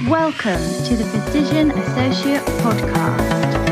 Welcome to the Physician Associate Podcast.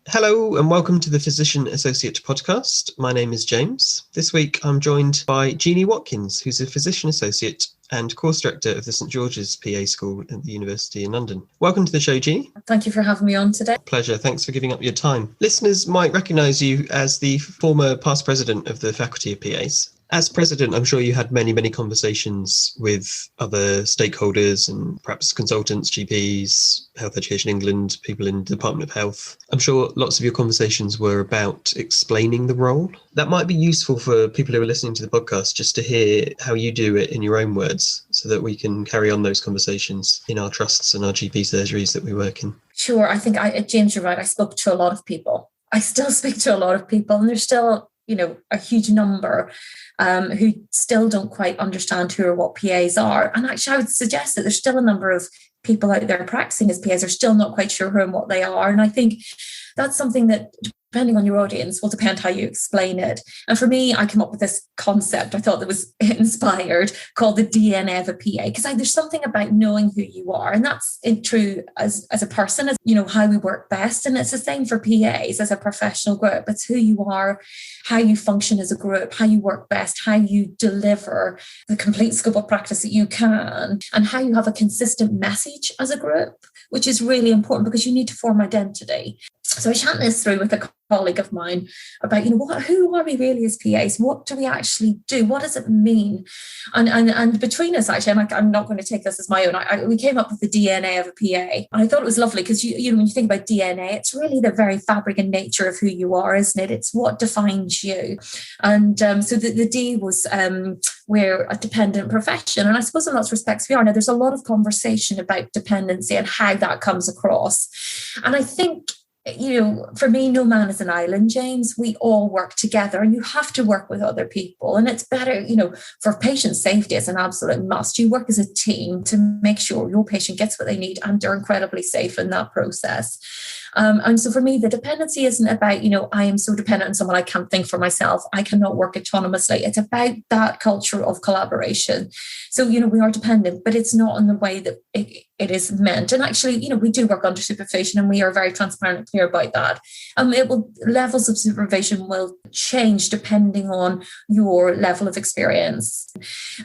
Hello and welcome to the Physician Associate Podcast. My name is James. This week I'm joined by Jeannie Watkins, who's a Physician Associate and Course Director of the St George's PA School at the University in London. Welcome to the show, Jeannie. Thank you for having me on today. Pleasure. Thanks for giving up your time. Listeners might recognise you as the former past president of the Faculty of PAs. As president, I'm sure you had many conversations with other stakeholders and perhaps consultants, GPs, Health Education England, people in the Department of Health. I'm sure lots of your conversations were about explaining the role. That might be useful for people who are listening to the podcast just to hear how you do it in your own words so that we can carry on those conversations in our trusts and our GP surgeries that we work in. Sure. I think, James, you're right. I spoke to a lot of people. I still speak to a lot of people, and there's still a huge number who still don't quite understand who or what PAs are. And actually, I would suggest that there's still a number of people out there practicing as PAs are still not quite sure who and what they are. And I think that's something that, depending on your audience, will depend how you explain it. And for me, I came up with this concept I thought that was inspired called the DNA of a PA, because there's something about knowing who you are. And that's true as a person, as how we work best. And it's the same for PAs as a professional group. It's who you are, how you function as a group, how you work best, how you deliver the complete scope of practice that you can, and how you have a consistent message as a group, which is really important because you need to form identity. So I chatted this through with a colleague of mine about, who are we really as PAs? What do we actually do? What does it mean? And between us, actually, and I'm not going to take this as my own, we came up with the DNA of a PA. And I thought it was lovely because, when you think about DNA, it's really the very fabric and nature of who you are, isn't it? It's what defines you. And so the D was we're a dependent profession. And I suppose in lots of respects we are. Now, there's a lot of conversation about dependency and how that comes across. And I think, for me, no man is an island, James. We all work together, and you have to work with other people. And it's better, for patient safety, it's an absolute must. You work as a team to make sure your patient gets what they need and they're incredibly safe in that process. And so for me, the dependency isn't about, I am so dependent on someone I can't think for myself. I cannot work autonomously. It's about that culture of collaboration. So, we are dependent, but it's not in the way that it is meant. And actually, we do work under supervision, and we are very transparent and clear about that. Levels of supervision will change depending on your level of experience.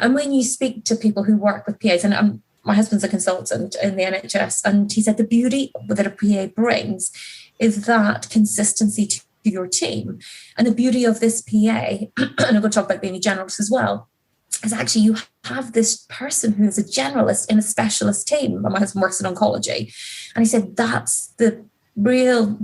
And when you speak to people who work with PAs, and my husband's a consultant in the NHS, and he said the beauty that a PA brings is that consistency to your team. And the beauty of this PA, and I'm going to talk about being a generalist as well, is actually you have this person who is a generalist in a specialist team. My husband works in oncology. And he said that's the real,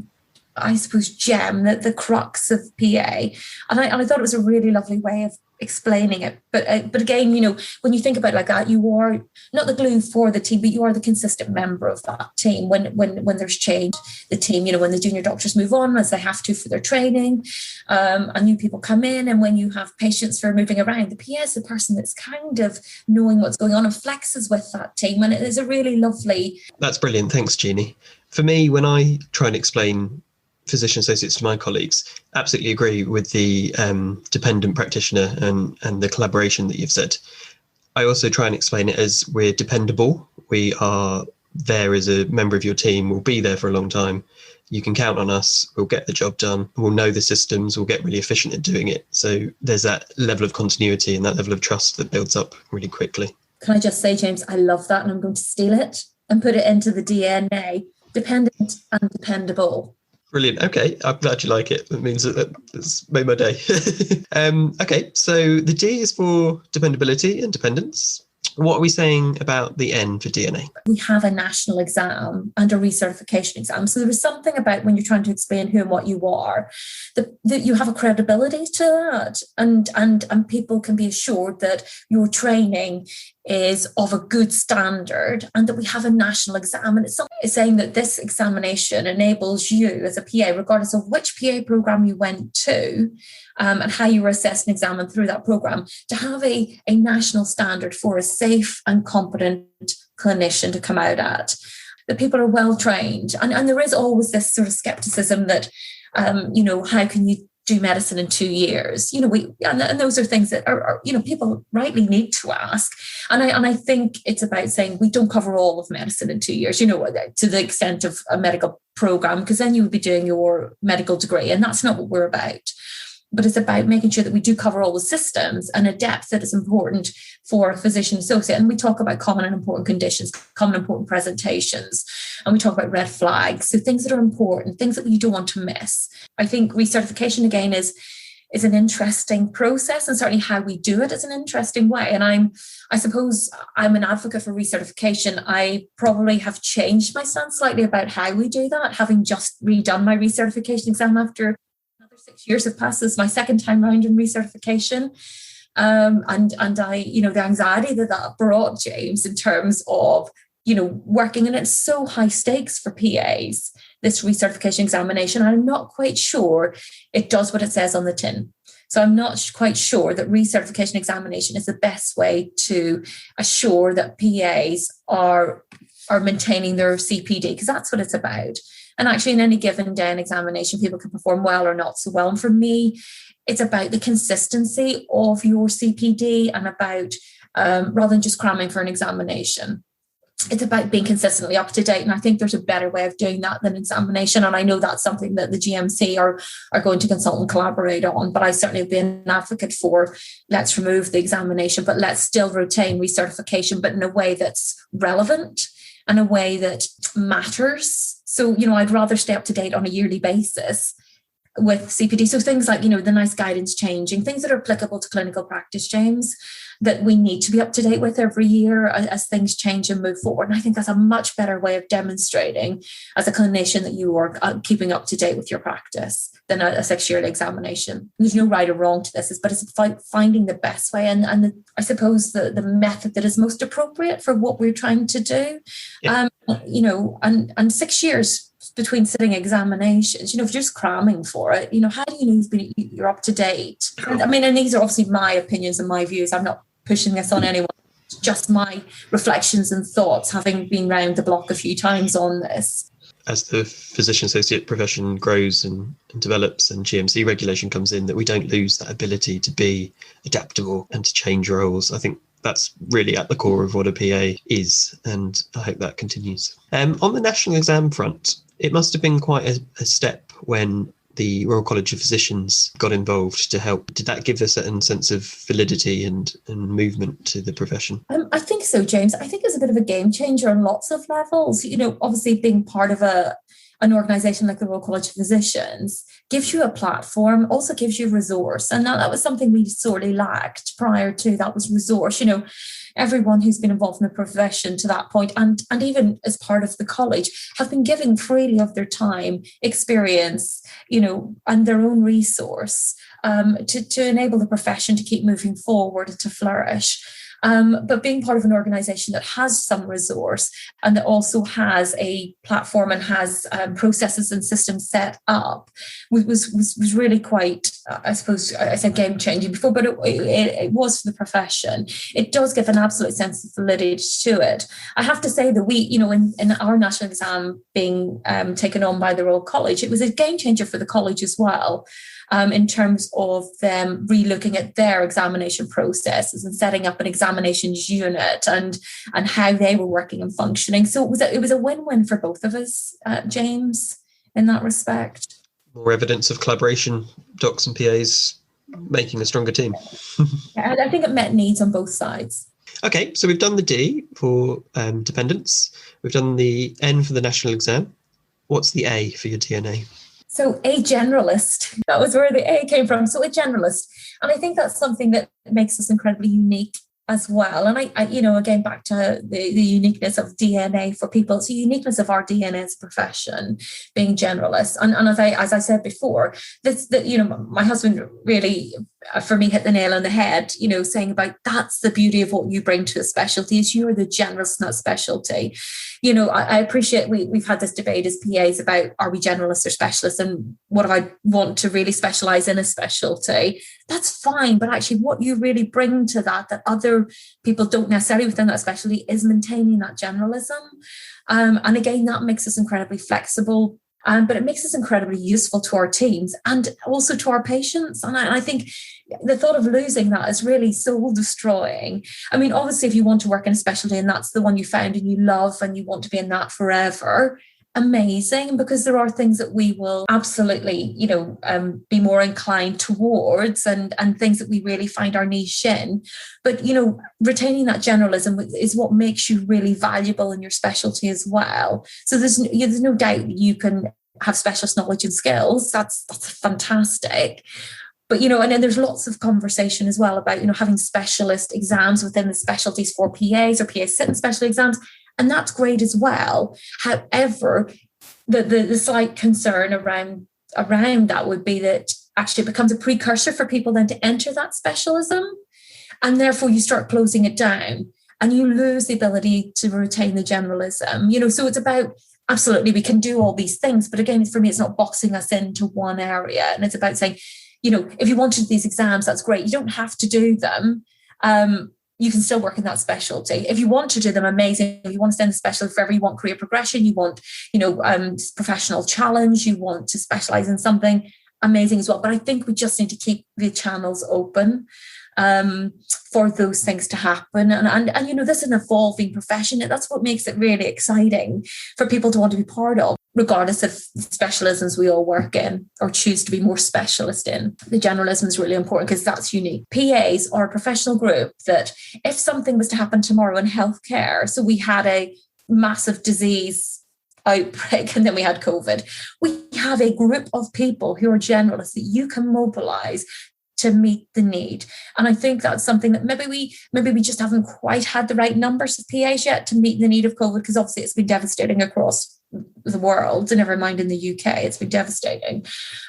I suppose, gem, the crux of PA. And I thought it was a really lovely way of explaining it. But again, when you think about it like that, you are not the glue for the team, but you are the consistent member of that team. When there's change, the team, when the junior doctors move on as they have to for their training, and new people come in, and when you have patients who are moving around, the PA is the person that's kind of knowing what's going on and flexes with that team. And it is a really lovely... That's brilliant. Thanks, Jeannie. For me, when I try and explain physician associates to my colleagues, absolutely agree with the dependent practitioner and the collaboration that you've said. I also try and explain it as we're dependable. We are there as a member of your team. We'll be there for a long time. You can count on us. We'll get the job done. We'll know the systems. We'll get really efficient at doing it. So there's that level of continuity and that level of trust that builds up really quickly. Can I just say, James, I love that, and I'm going to steal it and put it into the DNA. Dependent and dependable. Brilliant. Okay, I'm glad you like it. That means that's made my day. Okay, so the D is for dependability and dependence. What are we saying about the N for DNA? We have a national exam and a recertification exam. So there is something about when you're trying to explain who and what you are, that you have a credibility to that. And people can be assured that your training is of a good standard and that we have a national exam. And it's saying that this examination enables you as a PA, regardless of which PA program you went to, and how you were assessed and examined through that program, to have a national standard for a safe and competent clinician to come out at. That people are well trained. And there is always this sort of skepticism that, how can you do medicine in 2 years? And those are things that are people rightly need to ask. And I think it's about saying we don't cover all of medicine in 2 years, to the extent of a medical program, because then you would be doing your medical degree, and that's not what we're about. But it's about making sure that we do cover all the systems and a depth that is important for a physician associate. And we talk about common and important conditions, common and important presentations, and we talk about red flags. So things that are important, things that you don't want to miss. I think recertification, again, is an interesting process, and certainly how we do it is an interesting way. And I suppose I'm an advocate for recertification. I probably have changed my stance slightly about how we do that, having just redone my recertification exam after 6 years have passed. This is my second time round in recertification. And I, the anxiety that brought, James, in terms of, working, and it's so high stakes for PAs, this recertification examination. I'm not quite sure it does what it says on the tin. So I'm not quite sure that recertification examination is the best way to assure that PAs are maintaining their CPD, because that's what it's about. And actually, in any given day in examination, people can perform well or not so well. And for me, it's about the consistency of your CPD, and about, rather than just cramming for an examination, it's about being consistently up to date. And I think there's a better way of doing that than examination. And I know that's something that the GMC are going to consult and collaborate on. But I certainly have been an advocate for, let's remove the examination, but let's still retain recertification, but in a way that's relevant and a way that matters. So, I'd rather stay up to date on a yearly basis with CPD. So things like, the NICE guidance changing, things that are applicable to clinical practice, James, that we need to be up to date with every year as things change and move forward. And I think that's a much better way of demonstrating as a clinician that you are keeping up to date with your practice than a 6-yearly examination. There's no right or wrong to this, but it's finding the best way. And I suppose the method that is most appropriate for what we're trying to do. Yeah. And 6 years between sitting examinations, if you're just cramming for it, how do you know you're up to date? And these are obviously my opinions and my views. I'm not pushing this on anyone. It's just my reflections and thoughts, having been round the block a few times on this. As the physician associate profession grows and develops and GMC regulation comes in, that we don't lose that ability to be adaptable and to change roles. I think that's really at the core of what a PA is, and I hope that continues. On the national exam front, it must have been quite a step when the Royal College of Physicians got involved to help. Did that give a certain sense of validity and movement to the profession? I think so, James. I think it's a bit of a game changer on lots of levels. Obviously being part of an organisation like the Royal College of Physicians gives you a platform, also gives you resource. And that was something we sorely lacked prior to. That was resource. Everyone who's been involved in the profession to that point, and even as part of the college, have been giving freely of their time, experience, and their own resource to enable the profession to keep moving forward and to flourish. But being part of an organisation that has some resource and that also has a platform and has processes and systems set up was really quite, I suppose, I said game changing before, but it was for the profession. It does give an absolute sense of validity to it. I have to say that we, in our national exam being taken on by the Royal College, it was a game changer for the college as well. In terms of them re-looking at their examination processes and setting up an examinations unit and how they were working and functioning. So it was a win-win for both of us, James, in that respect. More evidence of collaboration, docs and PAs making a stronger team. Yeah, I think it met needs on both sides. Okay, so we've done the D for dependents. We've done the N for the national exam. What's the A for your DNA? So a generalist, that was where the A came from. So a generalist. And I think that's something that makes us incredibly unique as well. And I again, back to the uniqueness of DNA for people. It's the uniqueness of our DNA as a profession, being generalists. And as I said before, my husband really, for me, hit the nail on the head, saying about that's the beauty of what you bring to a specialty is you're the generalist in that specialty. I appreciate we've had this debate as PAs about are we generalists or specialists, and what do I want to really specialise in a specialty? That's fine, but actually what you really bring to that other people don't necessarily within that specialty is maintaining that generalism. And again, that makes us incredibly flexible But it makes us incredibly useful to our teams and also to our patients. And I think the thought of losing that is really soul destroying. I mean, obviously, if you want to work in a specialty and that's the one you found and you love and you want to be in that forever, amazing, because there are things that we will absolutely, be more inclined towards and things that we really find our niche in. But, retaining that generalism is what makes you really valuable in your specialty as well. So there's no doubt that you can have specialist knowledge and skills. That's fantastic. But, and then there's lots of conversation as well about, having specialist exams within the specialties for PAs, or PAs sit in specialty exams. And that's great as well. However, the slight concern around that would be that actually it becomes a precursor for people then to enter that specialism. And therefore you start closing it down and you lose the ability to retain the generalism. So it's about, absolutely, we can do all these things. But again, for me, it's not boxing us into one area. And it's about saying, if you want to do these exams, that's great. You don't have to do them. You can still work in that specialty. If you want to do them, amazing. If you want to stay in the specialty forever, you want career progression, you want, professional challenge, you want to specialize in something, amazing as well. But I think we just need to keep the channels open for those things to happen. And this is an evolving profession. That's what makes it really exciting for people to want to be part of, regardless of specialisms we all work in or choose to be more specialist in. The generalism is really important because that's unique. PAs are a professional group that if something was to happen tomorrow in healthcare, so we had a massive disease outbreak and then we had COVID, we have a group of people who are generalists that you can mobilize to meet the need. And I think that's something that maybe we just haven't quite had the right numbers of PAs yet to meet the need of COVID, because obviously it's been devastating across the world, and never mind in the UK, it's been devastating.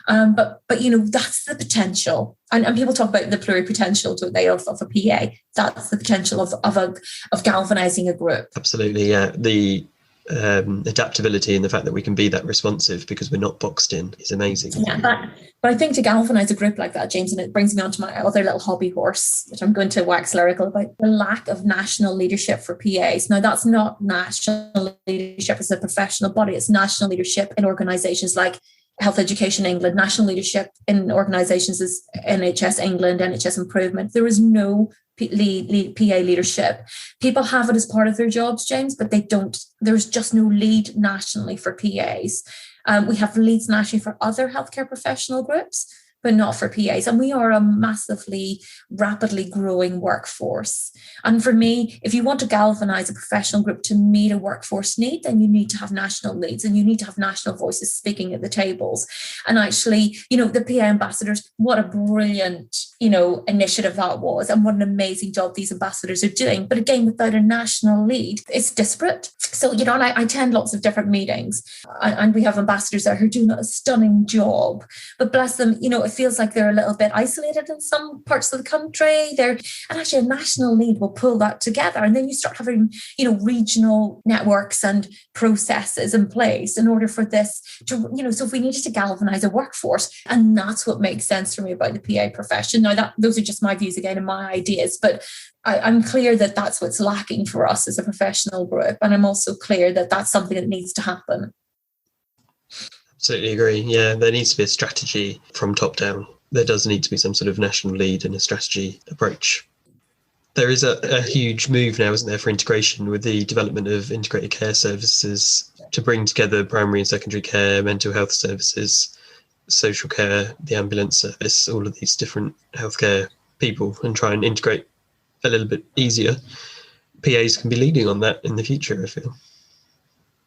But that's the potential. And people talk about the pluripotential, don't they, of a PA. That's the potential of galvanizing a group. Absolutely, yeah. The adaptability and the fact that we can be that responsive because we're not boxed in is amazing. Yeah, but I think to galvanize a group like that, James, and it brings me on to my other little hobby horse, which I'm going to wax lyrical about, the lack of national leadership for PAs. Now, that's not national leadership as a professional body. It's national leadership in organisations like Health Education England, national leadership in organisations as NHS England, NHS Improvement. There is no PA leadership. People have it as part of their jobs, James, but they don't. There's just no lead nationally for PAs. We have leads nationally for other healthcare professional groups, but not for PAs. And we are a massively, rapidly growing workforce. And for me, if you want to galvanise a professional group to meet a workforce need, then you need to have national leads and you need to have national voices speaking at the tables. And actually, the PA ambassadors, what a brilliant, initiative that was, and what an amazing job these ambassadors are doing. But again, without a national lead, it's disparate. So, and I attend lots of different meetings and we have ambassadors there who are doing a stunning job, but bless them, it feels like they're a little bit isolated in some parts of the country. And actually a national lead will pull that together. And then you start having, regional networks and processes in place in order for this to, so if we needed to galvanize a workforce, and that's what makes sense for me about the PA profession. Now, those are just my views again and my ideas, but I'm clear that that's what's lacking for us as a professional group. And I'm also clear that that's something that needs to happen. Absolutely agree. Yeah, there needs to be a strategy from top down. There does need to be some sort of national lead and a strategy approach. There is a huge move now, isn't there, for integration with the development of integrated care services to bring together primary and secondary care, mental health services, social care, the ambulance service, all of these different healthcare people, and try and integrate a little bit easier. PAs can be leading on that in the future, I feel.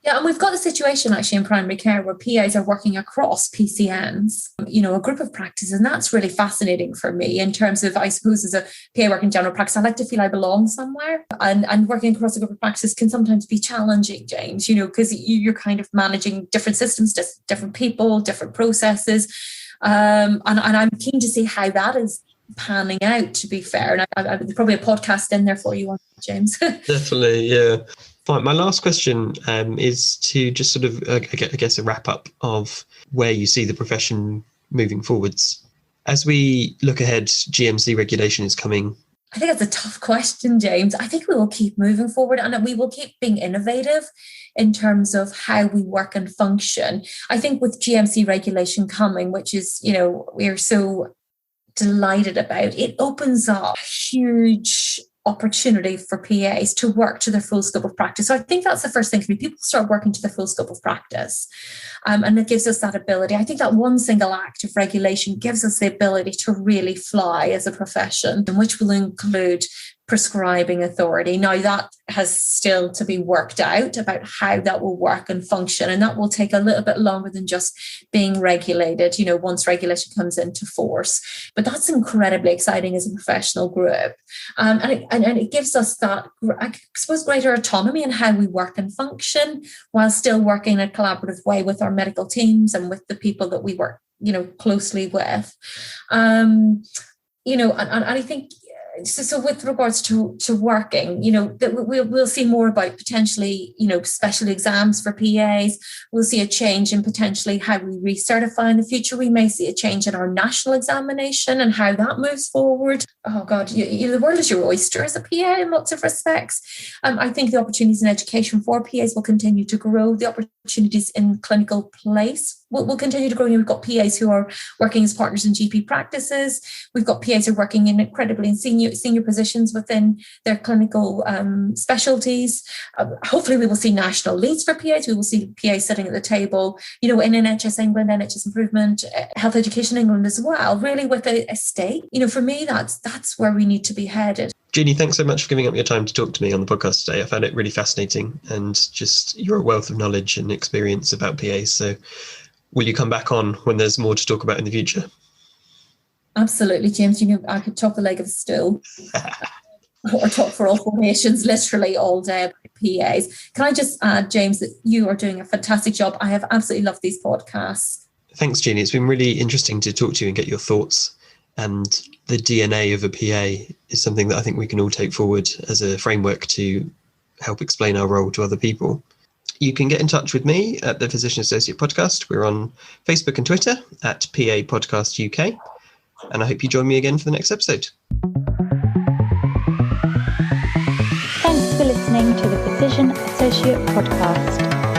Yeah, and we've got the situation actually in primary care where PAs are working across PCNs, a group of practices, and that's really fascinating for me in terms of, I suppose, as a PA working in general practice, I like to feel I belong somewhere, and working across a group of practices can sometimes be challenging, James, because you're kind of managing different systems, different people, different processes, and I'm keen to see how that is panning out, to be fair. And there's probably a podcast in there for you on James. Definitely, yeah. Fine. My last question is to just sort of, I guess, a wrap up of where you see the profession moving forwards. As we look ahead, GMC regulation is coming. I think that's a tough question, James. I think we will keep moving forward and we will keep being innovative in terms of how we work and function. I think with GMC regulation coming, which is, we're so delighted about, it opens up a huge opportunity for PAs to work to their full scope of practice. So I think that's the first thing for me. People start working to the full scope of practice. And it gives us that ability. I think that one single act of regulation gives us the ability to really fly as a profession, which will include prescribing authority. Now, that has still to be worked out about how that will work and function. And that will take a little bit longer than just being regulated, once regulation comes into force. But that's incredibly exciting as a professional group. And it gives us that, I suppose, greater autonomy in how we work and function while still working in a collaborative way with our medical teams and with the people that we work, closely with. And I think, so with regards to working, we'll see more about potentially, special exams for PAs. We'll see a change in potentially how we recertify in the future. We may see a change in our national examination and how that moves forward. Oh God, the world is your oyster as a PA in lots of respects. I think the opportunities in education for PAs will continue to grow. The opportunities in clinical place will continue to grow. We've got PAs who are working as partners in GP practices. We've got PAs who are working in incredibly senior positions within their clinical specialties. Hopefully we will see national leads for PAs. We will see PAs sitting at the table, in NHS England, NHS Improvement, Health Education England as well, really with a stake. For me, that's where we need to be headed. Jeannie, thanks so much for giving up your time to talk to me on the podcast today. I found it really fascinating, and just you're a wealth of knowledge and experience about PAs. So will you come back on when there's more to talk about in the future? Absolutely, James. I could talk the leg of a stool or talk for all formations literally all day about PAs. Can I just add, James, that you are doing a fantastic job. I have absolutely loved these podcasts. Thanks, Jeannie. It's been really interesting to talk to you and get your thoughts. And the DNA of a PA is something that I think we can all take forward as a framework to help explain our role to other people. You can get in touch with me at the Physician Associate Podcast. We're on Facebook and Twitter at PA Podcast UK. And I hope you join me again for the next episode. Thanks for listening to the Physician Associate Podcast.